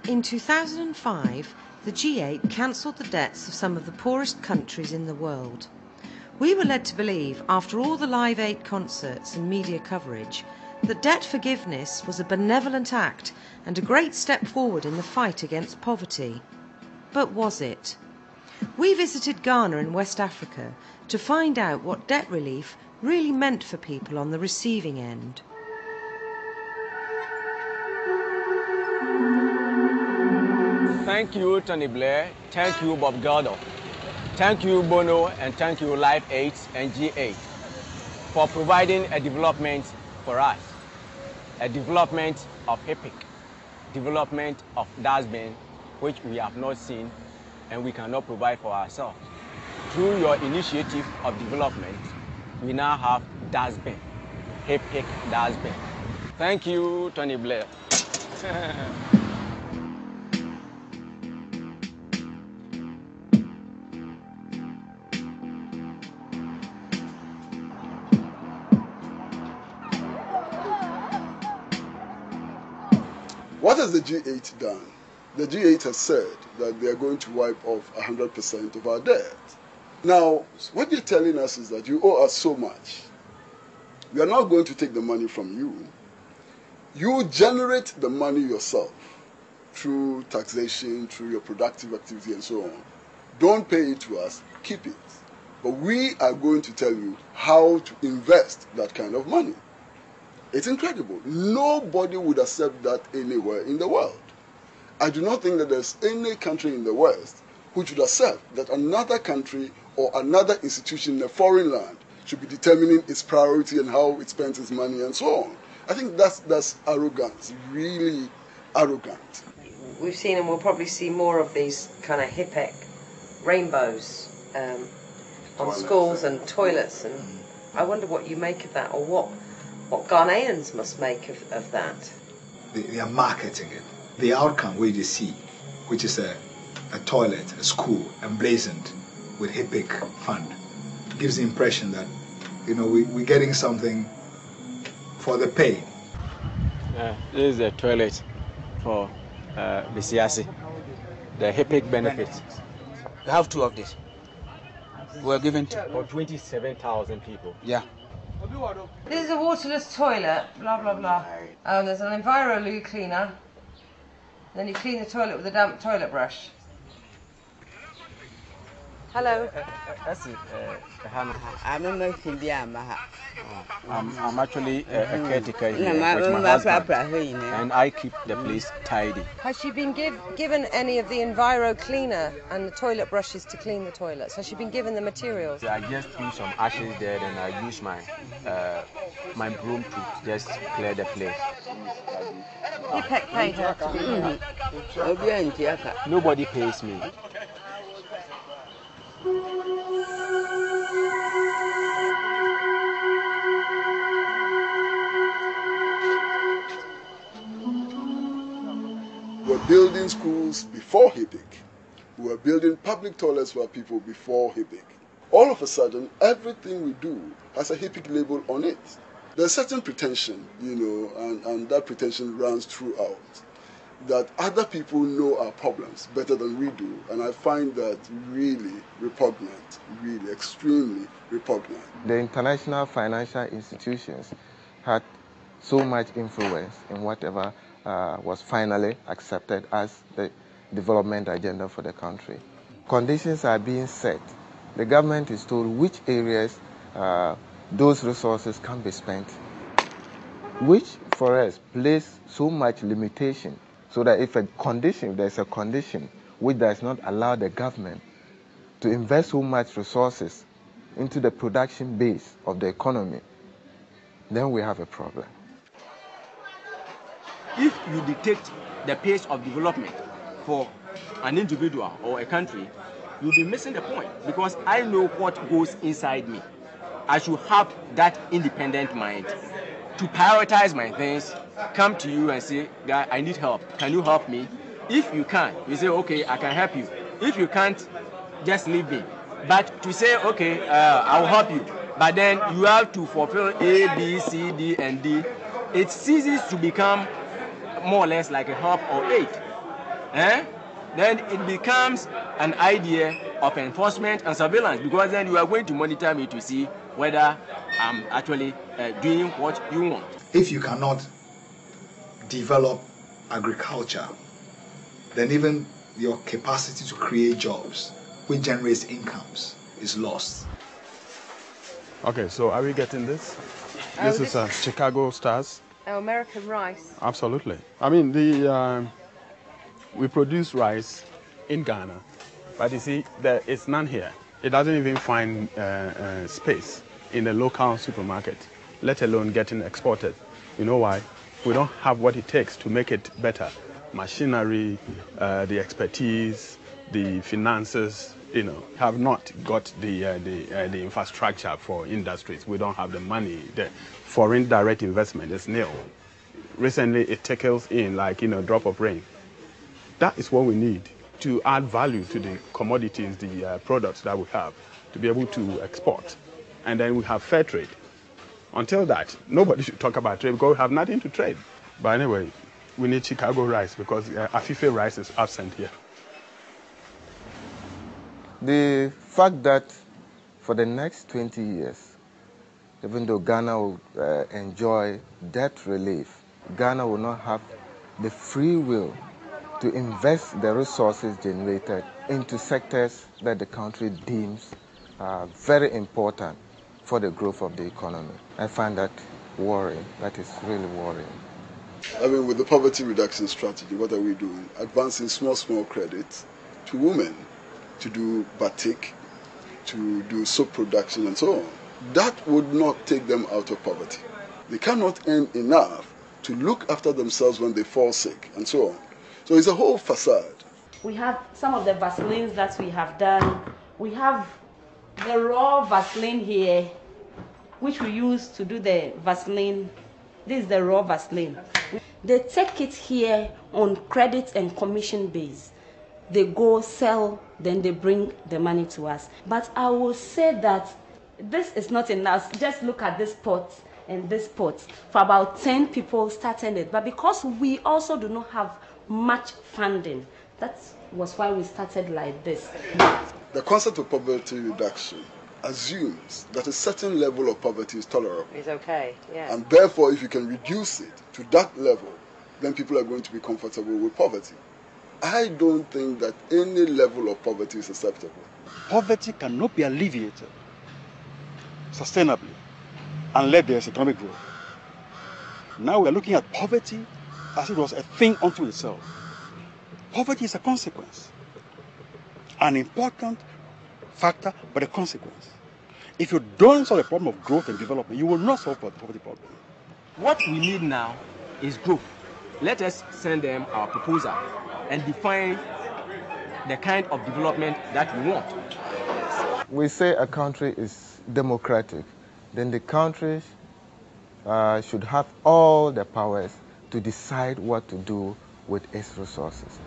In 2005, the G8 cancelled the debts of some of the poorest countries in the world. We were led to believe, after all the Live Aid concerts and media coverage, that debt forgiveness was a benevolent act and a great step forward in the fight against poverty. But was it? We visited Ghana in West Africa to find out what debt relief really meant for people on the receiving end. Thank you, Tony Blair. Thank you, Bob Geldof. Thank you, Bono, and thank you, Live Aid and G8, for providing a development for us. A development of HIPIC, development of dustbin, which we have not seen and we cannot provide for ourselves. Through your initiative of development, we now have dustbin, HIPIC dustbin. Thank you, Tony Blair. What has the G8 done? The G8 has said that they are going to wipe off 100% of our debt. Now, what they're telling us is that you owe us so much. We are not going to take the money from you. You generate the money yourself through taxation, through your productive activity and so on. Don't pay it to us, keep it. But we are going to tell you how to invest that kind of money. It's incredible. Nobody would accept that anywhere in the world. I do not think that there's any country in the West which would accept that another country or another institution in a foreign land should be determining its priority and how it spends its money and so on. I think that's arrogance, really arrogant. We've seen, and we'll probably see more of these kind of HIPIC rainbows on schools and toilets, and I wonder what you make of that, or what Ghanaians must make of that. They are marketing it. The outcome we just see, which is a toilet, a school, emblazoned with HIPIC fund, gives the impression that, we're getting something for the pay. This is a toilet for Bisiasi, the HIPIC benefits. We have two of these. We're given for 27,000 people. Yeah. This is a waterless toilet, blah, blah, blah. There's an EnviroLoo cleaner. Then you clean the toilet with a damp toilet brush. Hello. I'm actually a caretaker here with my husband, and I keep the place tidy. Has she been given any of the Enviro cleaner and the toilet brushes to clean the toilets? Has she been given the materials? I just threw some ashes there, and I use my my broom to just clear the place. HIPIC paid her to be here. Nobody pays me. We were building schools before HIPIC. We were building public toilets for people before HIPIC. All of a sudden, everything we do has a HIPIC label on it. There's certain pretension, and that pretension runs throughout, that other people know our problems better than we do, and I find that really repugnant, really extremely repugnant. The international financial institutions had so much influence in whatever was finally accepted as the development agenda for the country. Conditions are being set. The government is told which areas those resources can be spent, which for us place so much limitation, so that if there's a condition which does not allow the government to invest so much resources into the production base of the economy, then we have a problem. If you dictate the pace of development for an individual or a country, you'll be missing the point, because I know what goes inside me. I should have that independent mind to prioritize my things, come to you and say, "Guy, I need help. Can you help me?" If you can, you say, "Okay, I can help you." If you can't, just leave me. But to say, "Okay, I'll help you," but then you have to fulfill A, B, C, D, and D, it ceases to become more or less like a help or aid. then it becomes an idea of enforcement and surveillance, because then you are going to monitor me to see whether I'm actually doing what you want. If you cannot develop agriculture, then even your capacity to create jobs, which generates incomes, is lost. Okay, so are we getting this? This is Chicago Stars. American rice. Absolutely. I mean, we produce rice in Ghana, but you see, there is none here. It doesn't even find space in the local supermarket, let alone getting exported. You know why? We don't have what it takes to make it better. Machinery, the expertise, the finances, have not got the infrastructure for industries. We don't have the money. The foreign direct investment is nil. Recently, it trickles in like, drop of rain. That is what we need to add value to the commodities, the products that we have, to be able to export. And then we have fair trade. Until that, nobody should talk about trade because we have nothing to trade. But anyway, we need Chicago rice because Afife rice is absent here. The fact that for the next 20 years, even though Ghana will enjoy debt relief, Ghana will not have the free will to invest the resources generated into sectors that the country deems very important for the growth of the economy. I find that worrying. That is really worrying. I mean, with the poverty reduction strategy, what are we doing? Advancing small credit to women to do batik, to do soap production and so on. That would not take them out of poverty. They cannot earn enough to look after themselves when they fall sick and so on. So it's a whole facade. We have some of the Vaselines that we have done. We have the raw Vaseline here, which we use to do the Vaseline. This is the raw Vaseline. They take it here on credit and commission base. They go sell, then they bring the money to us. But I will say that this is not enough. Just look at this pot and this pot. For about 10 people started it. But because we also do not have much funding, that was why we started like this. The concept of poverty reduction assumes that a certain level of poverty is tolerable. It's okay, yeah. And therefore, if you can reduce it to that level, then people are going to be comfortable with poverty. I don't think that any level of poverty is acceptable. Poverty cannot be alleviated sustainably unless there is economic growth. Now we are looking at poverty as it was a thing unto itself. Poverty is a consequence, an important factor, but a consequence. If you don't solve the problem of growth and development, you will not solve the poverty problem. What we need now is growth. Let us send them our proposal and define the kind of development that we want. We say a country is democratic, then the country should have all the powers to decide what to do with its resources.